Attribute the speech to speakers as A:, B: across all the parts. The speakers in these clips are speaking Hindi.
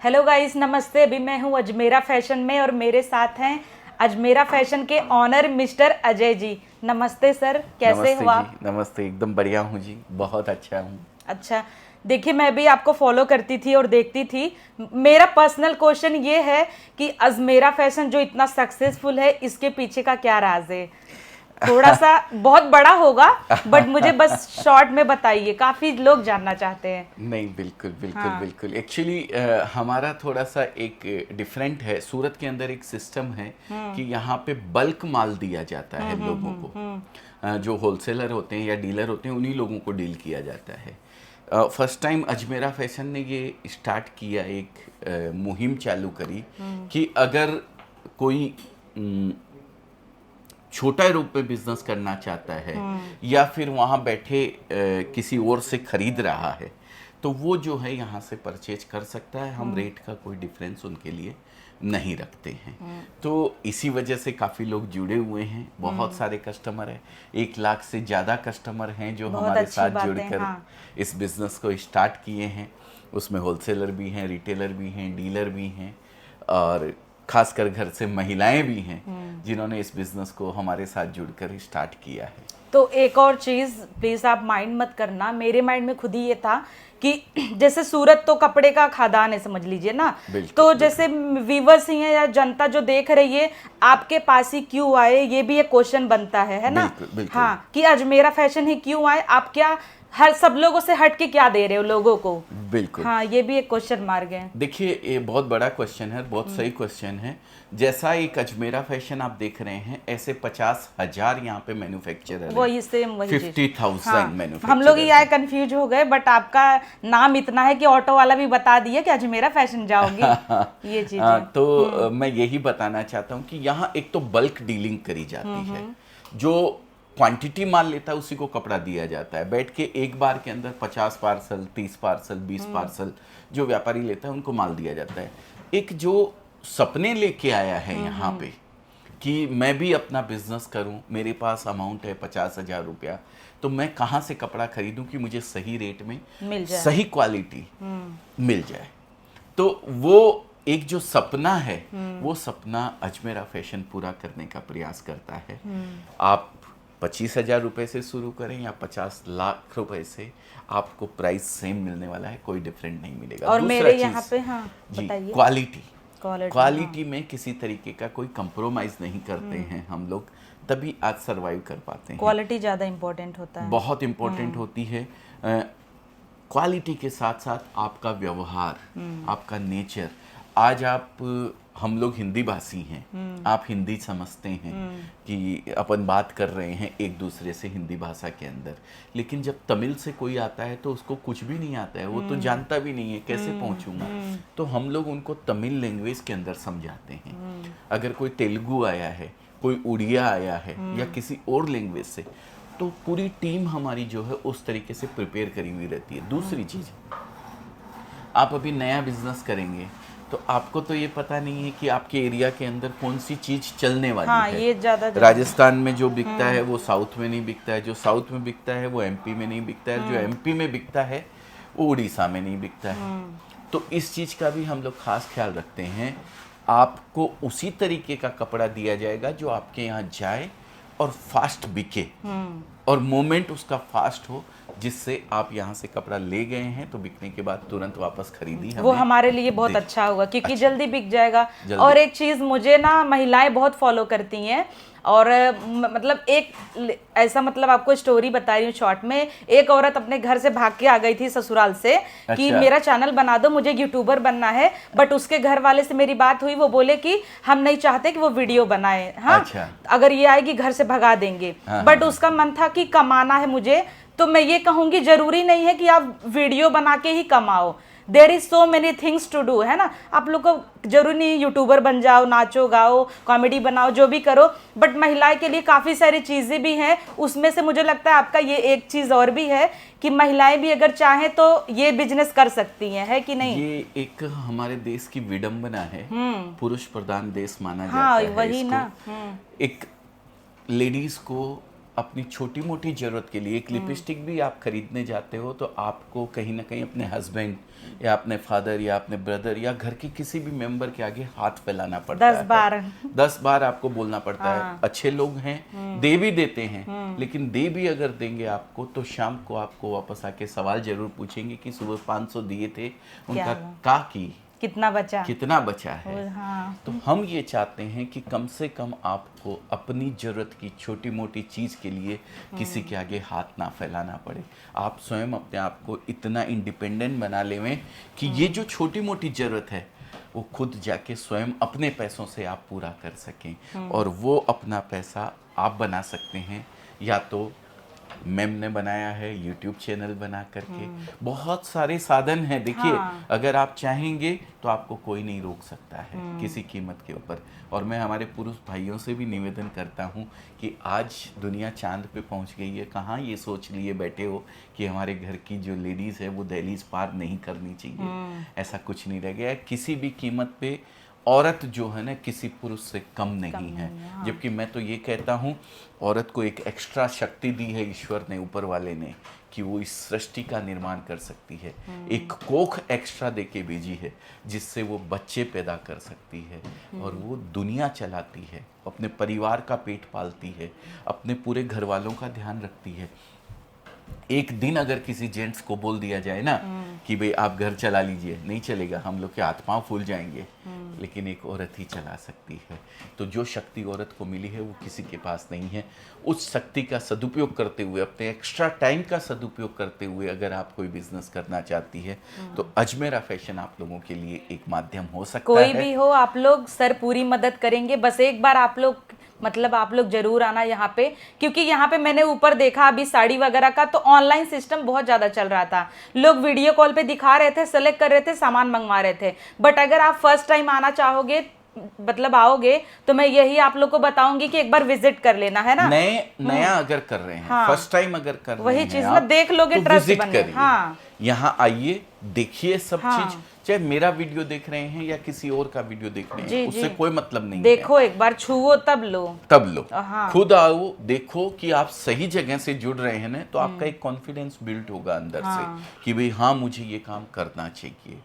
A: हेलो गाइस, नमस्ते। अभी मैं हूँ अजमेरा फैशन में और मेरे साथ हैं अजमेरा फैशन के ऑनर मिस्टर अजय जी। नमस्ते सर, कैसे
B: नमस्ते
A: हो
B: जी।
A: आप?
B: नमस्ते, एकदम बढ़िया हूँ जी, बहुत अच्छा हूँ।
A: अच्छा, देखिए मैं भी आपको फॉलो करती थी और देखती थी। मेरा पर्सनल क्वेश्चन ये है कि अजमेरा फैशन जो इतना सक्सेसफुल है, इसके पीछे का क्या राज है? थोड़ा सा बहुत बड़ा होगा, बट मुझे बस शॉर्ट में बताइए, काफी लोग जानना चाहते हैं।
B: नहीं, बिल्कुल बिल्कुल
A: हाँ।
B: बिल्कुल। एक्चुअली हमारा थोड़ा सा एक डिफरेंट है। सूरत के अंदर एक सिस्टम है कि यहाँ पे बल्क माल दिया जाता है लोगों को। जो होलसेलर होते हैं या डीलर होते हैं, उन्हीं लोगों को डील किया जाता है। फर्स्ट टाइम अजमेरा फैशन ने ये स्टार्ट किया, एक मुहिम चालू करी कि अगर कोई छोटा रूप में बिजनेस करना चाहता है या फिर वहाँ बैठे किसी और से खरीद रहा है, तो वो जो है यहाँ से परचेज कर सकता है। हम रेट का कोई डिफरेंस उनके लिए नहीं रखते हैं। तो इसी वजह से काफ़ी लोग जुड़े हुए हैं, बहुत सारे कस्टमर हैं। 1 लाख से ज़्यादा कस्टमर हैं जो
A: बहुत
B: हमारे
A: अच्छी
B: साथ
A: बात है।
B: जुड़कर
A: हाँ।
B: इस बिज़नेस को स्टार्ट किए हैं। उसमें होलसेलर भी हैं, रिटेलर भी हैं, डीलर भी हैं, और खासकर घर से महिलाएं भी हैं जिन्होंने इस बिजनेस को हमारे साथ जुड़कर स्टार्ट किया है।
A: तो एक और चीज प्लीज आप माइंड मत करना, मेरे माइंड में खुद ही ये था कि जैसे सूरत तो कपड़े का खादान है, समझ लीजिए ना।
B: बिल्कुल,
A: तो
B: बिल्कुल।
A: जैसे व्यूवर्स ही हैं या जनता जो देख रही है, आपके पास ही क्यों आए, ये भी एक क्वेश्चन बनता है ना।
B: बिल्कुल बिल्कुल।
A: हाँ, कि अजमेरा फैशन ही क्यों आए, आप क्या हर सब लोगों से हट के क्या दे रहे हो लोगों को?
B: बिल्कुल।
A: हाँ, ये भी एक क्वेश्चन मार्क है।
B: देखिए, ये बहुत बड़ा क्वेश्चन है, बहुत सही क्वेश्चन है। जैसा एक अजमेरा फैशन आप देख रहे हैं, ऐसे 50,000 यहाँ पे मैन्युफैक्चरर
A: वही सेम वही चीज।
B: 50,000
A: हाँ,
B: मैन्युफैक्चरर।
A: हम लोग ये आए कंफ्यूज हो गए, बट आपका नाम इतना है कि ऑटो वाला भी बता दिया कि अजमेरा फैशन जाओगी। ये चीज है।
B: तो मैं यही बताना चाहता हूँ कि यहाँ एक तो बल्क डीलिंग करी जाती है। जो क्वांटिटी माल लेता है उसी को कपड़ा दिया जाता है। बैठ के एक बार के अंदर 50 पार्सल, 30 पार्सल, 20 पार्सल जो व्यापारी लेता है उनको माल दिया जाता है। एक जो सपने लेके आया है यहाँ पे कि मैं भी अपना बिजनेस करूं, मेरे पास अमाउंट है 50,000 रुपया, तो मैं कहाँ से कपड़ा खरीदूं कि मुझे सही रेट में
A: मिल जाए,
B: सही क्वालिटी मिल जाए। तो वो एक जो सपना है, वो सपना अजमेरा फैशन पूरा करने का प्रयास करता है। आप 25,000 रुपये से शुरू करें या 50 लाख रुपए से, आपको प्राइस सेम मिलने वाला है, कोई डिफरेंट नहीं मिलेगा।
A: और
B: दूसरा
A: मेरे
B: चीज
A: यहाँ पे, हाँ
B: जी,
A: बताइए।
B: क्वालिटी।
A: क्वालिटी
B: में किसी तरीके का कोई कंप्रोमाइज नहीं करते हैं हम लोग, तभी आज सरवाइव कर पाते हैं।
A: क्वालिटी ज़्यादा इम्पोर्टेंट होता है।
B: बहुत इम्पोर्टेंट होती है। क्वालिटी के साथ साथ आपका व्यवहार, आपका नेचर। आज आप, हम लोग हिंदी भाषी हैं, आप हिंदी समझते हैं कि अपन बात कर रहे हैं एक दूसरे से हिंदी भाषा के अंदर, लेकिन जब तमिल से कोई आता है तो उसको कुछ भी नहीं आता है, वो तो जानता भी नहीं है कैसे पहुंचूंगा। तो हम लोग उनको तमिल लैंग्वेज के अंदर समझाते हैं। अगर कोई तेलुगु आया है, कोई उड़िया आया है या किसी और लैंग्वेज से, तो पूरी टीम हमारी जो है उस तरीके से प्रिपेयर करी हुई रहती है। दूसरी चीज़, आप अभी नया बिजनेस करेंगे तो आपको तो ये पता नहीं है कि आपके एरिया के अंदर कौन सी चीज़ चलने वाली
A: हाँ,
B: है।
A: ये ज़्यादा
B: राजस्थान में जो बिकता है वो साउथ में नहीं बिकता है, जो साउथ में बिकता है वो एमपी में नहीं बिकता है, जो एमपी में बिकता है वो उड़ीसा में नहीं बिकता है। तो इस चीज़ का भी हम लोग खास ख्याल रखते हैं। आपको उसी तरीके का कपड़ा दिया जाएगा जो आपके यहाँ जाए और फास्ट बिके, और मोमेंट उसका फास्ट हो, जिससे आप यहाँ से कपड़ा ले गए हैं तो बिकने के बाद तुरंत वापस खरीदी,
A: वो हमारे लिए बहुत
B: दे।
A: अच्छा होगा, क्योंकि जल्दी बिक जाएगा।
B: जल्दी।
A: और एक चीज मुझे ना, महिलाएं बहुत फॉलो करती हैं, और मतलब एक ऐसा, मतलब आपको स्टोरी बता रही हूँ शॉर्ट में। एक औरत अपने घर से भाग के आ गई थी ससुराल से कि
B: अच्छा।
A: मेरा चैनल बना दो, मुझे यूट्यूबर बनना है। बट उसके घर वाले से मेरी बात हुई, वो बोले कि हम नहीं चाहते कि वो वीडियो बनाए। हाँ,
B: अच्छा।
A: अगर ये आएगी घर से भगा देंगे।
B: हाँ,
A: बट
B: हाँ।
A: उसका मन था कि कमाना है मुझे। तो मैं ये कहूंगी, जरूरी नहीं है कि आप वीडियो बना के ही कमाओ। There is so many things to do, है ना। आप लोग को जरूरी नहीं यूट्यूबर बन जाओ, नाचो गाओ, कॉमेडी बनाओ, जो भी करो, बट महिलाएं के लिए काफ़ी सारी चीज़ें भी हैं। उसमें से मुझे लगता है आपका ये एक चीज़ और भी है कि महिलाएं भी अगर चाहें तो ये बिजनेस कर सकती हैं, है कि नहीं?
B: ये एक हमारे देश की विडंबना है। पुरुष प्रधान देश माना
A: हाँ,
B: जाता है
A: वही
B: इसको।
A: ना।
B: एक लेडीज को अपनी छोटी मोटी ज़रूरत के लिए एक लिपस्टिक भी आप खरीदने जाते हो तो आपको कहीं ना कहीं अपने हस्बैंड या अपने फादर या अपने ब्रदर या घर के किसी भी मेंबर के आगे हाथ फैलाना पड़ता है। 10 बार आपको बोलना पड़ता है। अच्छे लोग हैं, दे भी देते हैं, लेकिन दे भी अगर देंगे आपको तो शाम को आपको वापस आके सवाल जरूर पूछेंगे कि सुबह 500 दिए थे, उनका का की
A: कितना बचा
B: है।
A: हाँ।
B: तो हम ये चाहते हैं कि कम से कम आपको अपनी ज़रूरत की छोटी मोटी चीज़ के लिए किसी के आगे हाथ ना फैलाना पड़े। आप स्वयं अपने आप को इतना इंडिपेंडेंट बना लें कि ये जो छोटी मोटी ज़रूरत है वो खुद जाके स्वयं अपने पैसों से आप पूरा कर सकें। और वो अपना पैसा आप बना सकते हैं, या तो मैम ने बनाया है यूट्यूब चैनल बना करके, बहुत सारे साधन हैं। देखिए अगर आप चाहेंगे तो आपको कोई नहीं रोक सकता है किसी कीमत के ऊपर। और मैं हमारे पुरुष भाइयों से भी निवेदन करता हूँ कि आज दुनिया चांद पे पहुँच गई है। कहाँ ये सोच लिए बैठे हो कि हमारे घर की जो लेडीज़ है वो दहलीज पार नहीं करनी चाहिए। ऐसा कुछ नहीं रह गया है। किसी भी कीमत पे औरत जो है ना किसी पुरुष से कम नहीं है। जबकि मैं तो ये कहता हूँ औरत को एक एक्स्ट्रा शक्ति दी है ईश्वर ने, ऊपर वाले ने, कि वो इस सृष्टि का निर्माण कर सकती है। एक कोख एक्स्ट्रा दे के भेजी है जिससे वो बच्चे पैदा कर सकती है और वो दुनिया चलाती है, अपने परिवार का पेट पालती है, अपने पूरे घर वालों का ध्यान रखती है। एक दिन अगर किसी जेंट्स को बोल दिया जाए ना कि भाई आप घर चला लीजिए, नहीं चलेगा, हम लोग के हाथ पांव फूल जाएंगे। लेकिन एक औरत ही चला सकती है। तो जो शक्ति औरत को मिली है वो किसी के पास नहीं है। उस शक्ति का सदुपयोग करते हुए, अपने एक्स्ट्रा टाइम का सदुपयोग करते हुए अगर आप कोई बिजनेस करना चाहती है तो अजमेरा फैशन आप लोगों के लिए एक माध्यम हो सकता है।
A: कोई भी हो, आप लोग सर पूरी मदद करेंगे। बस एक बार आप लोग जरूर आना यहाँ पे, क्योंकि यहाँ पे मैंने ऊपर देखा अभी साड़ी वगैरह का तो ऑनलाइन सिस्टम बहुत ज़्यादा चल रहा था। लोग वीडियो कॉल पे दिखा रहे थे, सेलेक्ट कर रहे थे, सामान मंगवा रहे थे। बट अगर आप फर्स्ट टाइम आना चाहोगे, आओगे, तो मैं यही आप लोग को बताऊंगी कि एक बार विजिट कर लेना, है ना।
B: नया अगर कर रहे हैं, फर्स्ट टाइम अगर कर रहे हैं,
A: वही चीज ना, देख लोगे, ट्रस्ट बने। हाँ,
B: यहाँ आइए, देखिए सब चीज। चाहे मेरा वीडियो देख रहे हैं या किसी और का वीडियो देख रहे हैं, उससे कोई मतलब नहीं।
A: देखो एक बार, छुओ तब लो।
B: खुद आओ, देखो कि आप सही जगह से जुड़ रहे हैं ना, तो आपका एक कॉन्फिडेंस बिल्ड होगा अंदर से कि भाई हाँ मुझे ये काम करना चाहिए।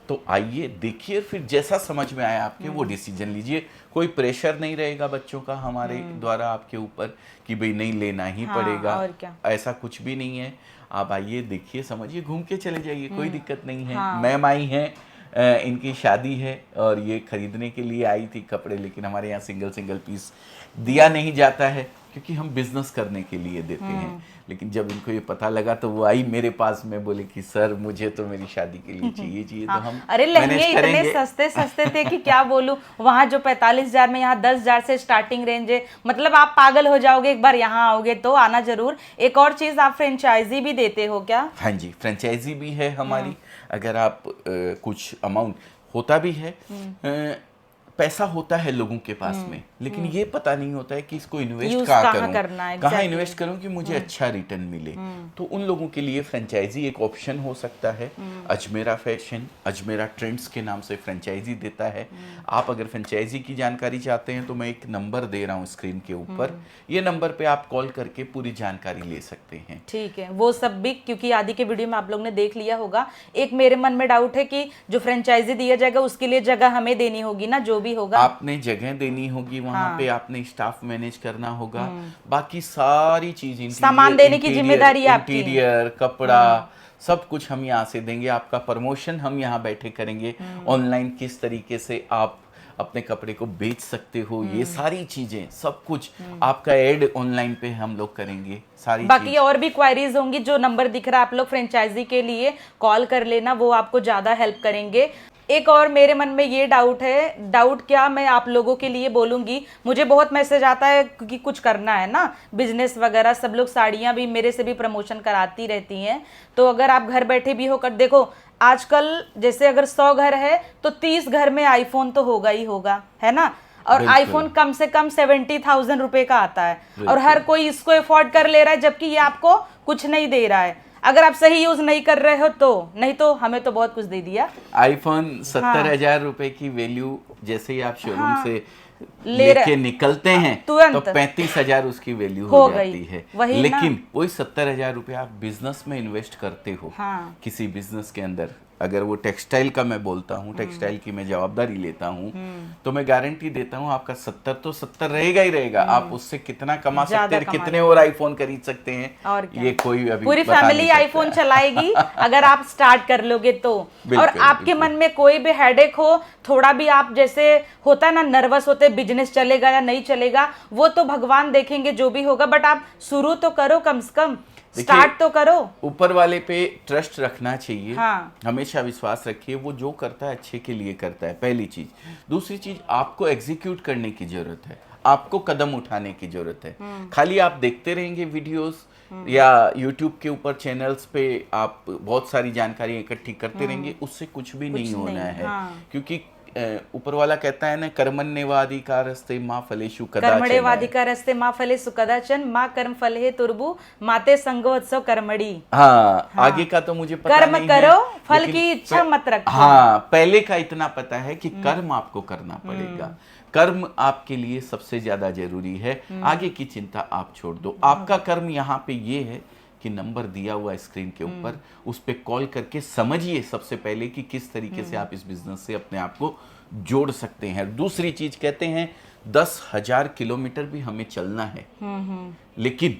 B: तो आइए, देखिए, फिर जैसा समझ में आया आपके वो डिसीजन लीजिए। कोई प्रेशर नहीं रहेगा बच्चों का हमारे द्वारा आपके ऊपर कि भाई नहीं लेना ही पड़ेगा, ऐसा कुछ भी नहीं है। आप आइए, देखिए, समझिए, घूम के चले जाइए, कोई दिक्कत नहीं है। मैम आई हैं, इनकी शादी है और ये खरीदने के लिए आई थी कपड़े, लेकिन हमारे यहाँ सिंगल पीस दिया नहीं जाता है क्योंकि हम बिजनेस करने के लिए देते हैं। लेकिन जब इनको ये पता लगा तो वो आई मेरे पास में, बोले कि सर मुझे तो मेरी शादी के लिए चाहिए। तो हम
A: अरे लहंगे इतने सस्ते थे कि क्या बोलूं। वहाँ जो 45,000 में, यहाँ 10,000 से स्टार्टिंग रेंज है। मतलब आप पागल हो जाओगे। एक बार यहाँ आओगे तो आना जरूर। एक और चीज, आप फ्रेंचाइजी भी देते हो क्या?
B: हाँ जी, फ्रेंचाइजी भी है हमारी। अगर आप कुछ अमाउंट होता भी है, पैसा होता है लोगों के पास में, लेकिन ये पता नहीं होता है कि इसको इन्वेस्ट कहाँ करूं, कहाँ इन्वेस्ट करूं कि मुझे अच्छा रिटर्न मिले। तो उन लोगों के लिए फ्रेंचाइजी एक ऑप्शन हो सकता है। अजमेरा फैशन, अजमेरा ट्रेंड्स के नाम से फ्रेंचाइजी देता है। आप अगर फ्रेंचाइजी की जानकारी चाहते हैं तो मैं एक नंबर दे रहा हूँ स्क्रीन के ऊपर, ये नंबर पे आप कॉल करके पूरी जानकारी ले सकते हैं।
A: ठीक है, वो सब भी, क्योंकि आदि के वीडियो में आप लोग ने देख लिया होगा। एक मेरे मन में डाउट है कि जो फ्रेंचाइजी दिया जाएगा उसके लिए जगह हमें देनी होगी ना, जो भी होगा
B: आपने जगह देनी होगी, वहाँ पे आपने स्टाफ मैनेज करना होगा। बाकी सारी चीजें,
A: सामान देने की जिम्मेदारी आपकी,
B: इंटीरियर, कपड़ा, सब कुछ हम यहाँ से देंगे। आपका प्रमोशन हम यहाँ बैठे करेंगे। ऑनलाइन किस तरीके से आप अपने कपड़े को बेच सकते हो, ये सारी चीजें, सब कुछ आपका ऐड ऑनलाइन पे हम लोग करेंगे। सारी
A: बाकी और भी क्वायरीज होंगी, जो नंबर दिख रहा है आप लोग फ्रेंचाइजी के लिए कॉल कर लेना, वो आपको ज्यादा हेल्प करेंगे। एक और मेरे मन में ये डाउट है, डाउट क्या मैं आप लोगों के लिए बोलूंगी, मुझे बहुत मैसेज आता है क्योंकि कुछ करना है ना, बिजनेस वगैरह, सब लोग साड़ियाँ भी मेरे से भी प्रमोशन कराती रहती हैं। तो अगर आप घर बैठे भी होकर, देखो आजकल जैसे अगर 100 घर है तो 30 घर में आईफोन तो होगा ही होगा, है ना। और आईफोन कम से कम 70,000 रुपए का आता है और हर कोई इसको अफोर्ड कर ले रहा है, जबकि ये आपको कुछ नहीं दे रहा है। अगर आप सही यूज नहीं कर रहे हो तो, नहीं तो हमें तो बहुत कुछ दे दिया।
B: आईफोन 70,000 रुपए की वैल्यू जैसे ही आप शोरूम से
A: ले
B: लेके निकलते हैं
A: तुरंत
B: तो 35,000 उसकी वैल्यू
A: हो
B: हो
A: गई।
B: जाती है।
A: वही ना।
B: लेकिन वही 70,000 रुपए आप बिजनेस में इन्वेस्ट करते हो,
A: हाँ।
B: किसी बिजनेस के अंदर, अगर वो टेक्सटाइल का मैं बोलता हूँ, टेक्सटाइल की मैं जवाबदारी लेता हूँ, तो मैं गारंटी देता हूँ आपका 70 तो 70 रहेगा ही रहेगा। आप उससे कितना कमा सकते हैं, कितने और आईफोन खरीद सकते हैं,
A: और क्या?
B: ये कोई अभी
A: पूरी
B: बता
A: फैमिली
B: नहीं सकता।
A: आईफोन चलाएगी अगर आप स्टार्ट कर लोगे तो। और
B: बिल्कुल,
A: आपके
B: बिल्कुल।
A: मन में कोई भी हेडेक हो, थोड़ा भी आप जैसे होता है ना नर्वस होते, बिजनेस चलेगा या नहीं चलेगा, वो तो भगवान देखेंगे जो भी होगा, बट आप शुरू तो करो, कम से कम स्टार्ट तो करो।
B: ऊपर वाले पे ट्रस्ट रखना चाहिए।
A: हाँ।
B: हमेशा विश्वास रखिए, वो जो करता है अच्छे के लिए करता है, पहली चीज। दूसरी चीज, आपको एग्जीक्यूट करने की जरूरत है, आपको कदम उठाने की जरूरत है। खाली आप देखते रहेंगे वीडियोस या यूट्यूब के ऊपर चैनल्स पे आप बहुत सारी जानकारी इकट्ठी करते रहेंगे, उससे कुछ भी नहीं होना है।
A: हाँ।
B: क्योंकि ऊपर वाला कहता है ना, कर्मण्येवाधिकारस्ते मा फलेषु कदाचन।
A: कर्मणेवाधिकारस्ते मा फलेषु कदाचन मा कर्म फले तुर्भु माते संगोत्सव कर्मणि।
B: हाँ, आगे का तो मुझे पता
A: कर्म
B: नहीं
A: करो,
B: है,
A: फल
B: लेकिन
A: की इच्छा मत रखो।
B: हाँ, पहले का इतना पता है कि कर्म आपको करना पड़ेगा। कर्म आपके लिए सबसे ज्यादा जरूरी है, आगे की चिंता आप छोड़ दो। आपका कर्म यहाँ पे ये है कि नंबर दिया हुआ है स्क्रीन के ऊपर, उस पे कॉल करके समझिए सबसे पहले कि किस तरीके से आप इस बिजनेस से अपने आप को जोड़ सकते हैं। दूसरी चीज, कहते हैं 10,000 किलोमीटर भी हमें चलना है, लेकिन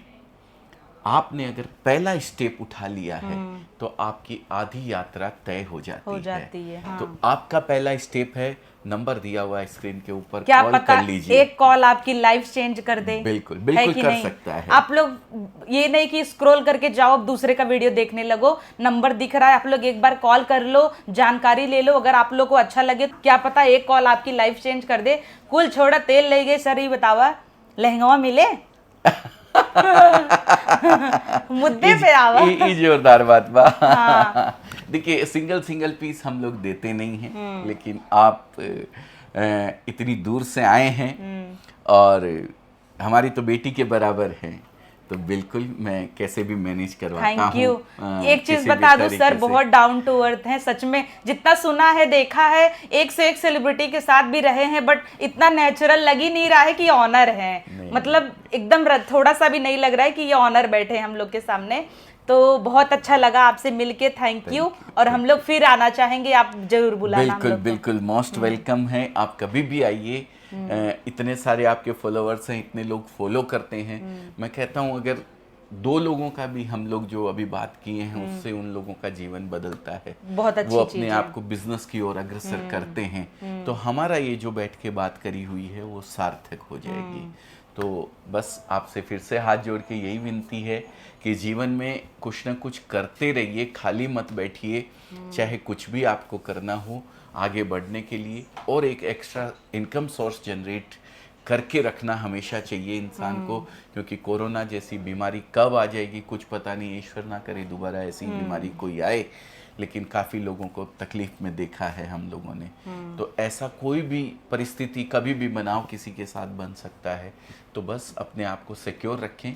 B: आपने अगर पहला स्टेप उठा लिया है तो आपकी आधी यात्रा तय हो जाती है।
A: हाँ।
B: तो आपका पहला स्टेप है, नंबर दिया हुआ है स्क्रीन के ऊपर,
A: क्या
B: कॉल
A: पता
B: कर लीजिए।
A: एक कॉल आपकी लाइफ चेंज कर दे।
B: बिल्कुल,
A: है
B: बिल्कुल
A: कि
B: कर
A: नहीं?
B: सकता है।
A: आप लोग ये नहीं कि स्क्रॉल करके जाओ अब दूसरे का वीडियो देखने लगो, नंबर दिख रहा है, आप लोग एक बार कॉल कर लो, जानकारी ले लो। अगर आप लोग को अच्छा लगे, क्या पता एक कॉल आपकी लाइफ चेंज कर दे। कुल छोड़ा तेल ले गए सर, ये बतावा लहंगा मिले मुद्दे पे आवा।
B: ई जोरदार बात बा। देखिए, सिंगल पीस हम लोग देते नहीं हैं, लेकिन आप इतनी दूर से आए हैं और हमारी तो बेटी के बराबर हैं, तो बिल्कुल मैं कैसे भी मैनेज करवाता हूँ।
A: Thank you. एक चीज बता दूं सर, बहुत डाउन टू अर्थ हैं सच में। जितना सुना है, देखा है, एक से एक सेलिब्रिटी के साथ भी रहे हैं, बट इतना नेचुरल लग ही नहीं रहा है कि ये ऑनर है। मतलब एकदम थोड़ा सा भी नहीं लग रहा है कि ये ऑनर बैठे हैं हम लोग के सामने। तो बहुत अच्छा लगा आपसे मिलके, थैंक यू। और हम लोग फिर आना चाहेंगे, आप जरूर बुलाना।
B: बिल्कुल बिल्कुल, मोस्ट वेलकम है, आप कभी भी आइए। इतने सारे आपके फॉलोअर्स हैं, इतने लोग फॉलो करते हैं। मैं कहता हूँ अगर 2 लोगों का भी हम लोग जो अभी बात किए हैं, उससे उन लोगों का जीवन बदलता है,
A: बहुत अच्छी
B: वो अपने
A: चीज़
B: आप को बिजनेस की ओर अग्रसर करते हैं, तो हमारा ये जो बैठ के बात करी हुई है वो सार्थक हो जाएगी। तो बस आपसे फिर से हाथ जोड़ के यही विनती है कि जीवन में कुछ ना कुछ करते रहिए, खाली मत बैठिए। चाहे कुछ भी आपको करना हो आगे बढ़ने के लिए, और एक एक्स्ट्रा इनकम सोर्स जनरेट करके रखना हमेशा चाहिए इंसान को, क्योंकि कोरोना जैसी बीमारी कब आ जाएगी कुछ पता नहीं। ईश्वर ना करे दोबारा ऐसी बीमारी कोई आए, लेकिन काफ़ी लोगों को तकलीफ में देखा है हम लोगों ने। तो ऐसा कोई भी परिस्थिति कभी भी बनाव किसी के साथ बन सकता है, तो बस अपने आप को सिक्योर रखें,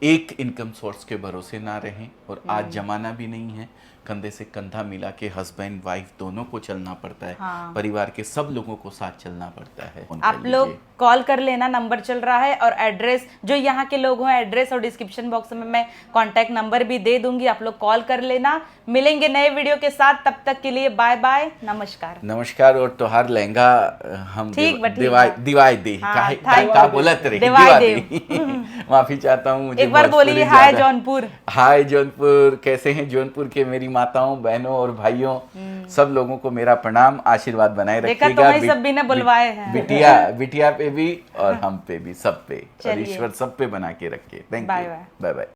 B: एक इनकम सोर्स के भरोसे ना रहें। और आज जमाना भी नहीं है, कंधे से कंधा मिला के हस्बैंड वाइफ दोनों को चलना पड़ता है। परिवार के सब लोगों को साथ चलना पड़ता है।
A: आप लोग कॉल कर लेना, नंबर चल रहा है, और एड्रेस जो यहाँ के लोग हैं, एड्रेस और डिस्क्रिप्शन बॉक्स में मैं कांटेक्ट नंबर भी दे दूंगी, आप लोग कॉल कर लेना। मिलेंगे नए वीडियो के साथ, तब तक के लिए बाय बाय, नमस्कार।
B: नमस्कार। और तोहार लहंगा हम दिवाई दे का बोलत रही, माफी चाहता हूँ।
A: एक बार बोलिए हाय जौनपुर।
B: हाय जौनपुर, कैसे हैं जौनपुर के मेरी माताओं, बहनों और भाइयों, सब लोगों को मेरा प्रणाम, आशीर्वाद बनाए रखिएगा।
A: सब भी ने बुलवाए हैं,
B: बिटिया पे भी और हम पे भी, सब पे, और ईश्वर सब पे बना के रखे। Thank you, bye bye.